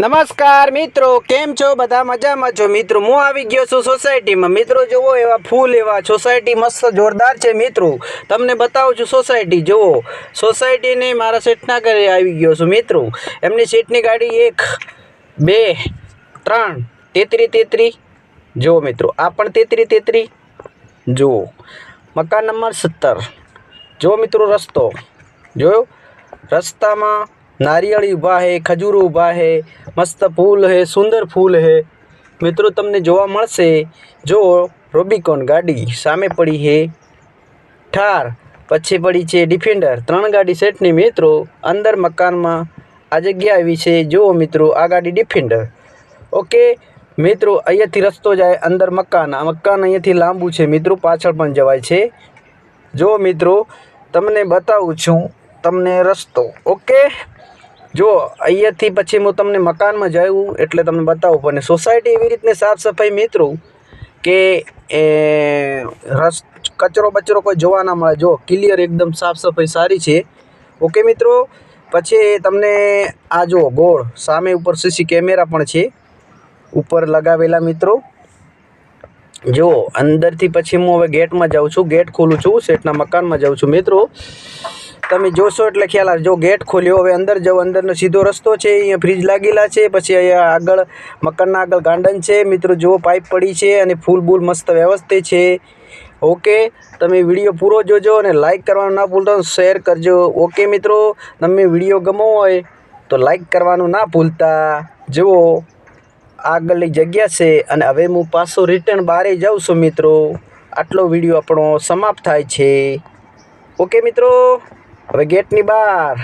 नमस्कार मित्रों, केम छो बधा मजामां छो। मित्रों हूँ आई गयो छुं सोसायटी में। मित्रों जुओ एवा फूल एवा सोसायटी मस्त जोरदार है। मित्रों तमने बताऊं छुं सोसायटी जुओ। सोसायटी ने मारा सेठना घरे आई गयो छुं। मित्रों एमनी सेठनी गाड़ी 1 2 3 33 जो मित्रों आ पण 33 जो मकान नंबर 70 जो मित्रों रस्तो जो रस्ता में नारियल ऊभा है, खजूर ऊभा है, मस्त फूल है, सुंदर फूल है। मित्रों तमने जोवा मळशे। जो रोबिकॉन गाड़ी सामे पड़ी है थार, पछी पड़ी है डिफेंडर, 3 गाड़ी सेटनी। मित्रों अंदर मकान में आ जग्या आवी छे। जो मित्रों आ गाड़ी डिफेंडर। ओके मित्रों अहींयाथी रस्तो जाए अंदर मकान। आ मकान अहींयाथी लांबू छे मित्रों, पाछळ पण जवाय छे। जो मित्रों तमने बतावुं छुं तमने रस्तो। ओके जो अहींयाथी पछी हूँ तमने मकान में जाऊँ एटले तमने बतावुं पण सोसायटी एवी रीतने साफ सफाई मित्रों के कचरो बचरो कोई जोवा ना मळे। जो क्लियर एकदम साफ सफाई सारी छे। ओके मित्रों पछी तमने आ जो गोळ सामे उपर सीसी कैमरा पण छे ऊपर लगावेला। मित्रों जो अंदर थी पछी हूँ हवे गेट में जाऊँ छुं, गेट खोलूँ छुं, सेठना मकान में जाऊँ छुं। मित्रों तमे जोशो एटले ख्याल आवे। जो गेट खोल्यो हवे अंदर जाओ। अंदरनो सीधो रस्तो छे। अहींया फ्रीज लागेला छे। पछी अहींया आगळ मकानना आगळ गार्डन छे। मित्रों जो पाइप पड़ी छे अने फूल बूल मस्त व्यवस्थित छे। ओके तमे विडियो पूरो जोजो अने लाइक करवानुं ना भूलता, शेर करजो। ओके मित्रों तमे विडियो गमो होय तो लाइक करवानुं ना भूलता। जो आगळनी जग्या छे अने हवे हूँ पाछो रिटर्न बारे जाऊं छुं। मित्रों आटलो विडियो आपणो समाप्त थाय छे। ओके मित्रों हवे गेटनी बहार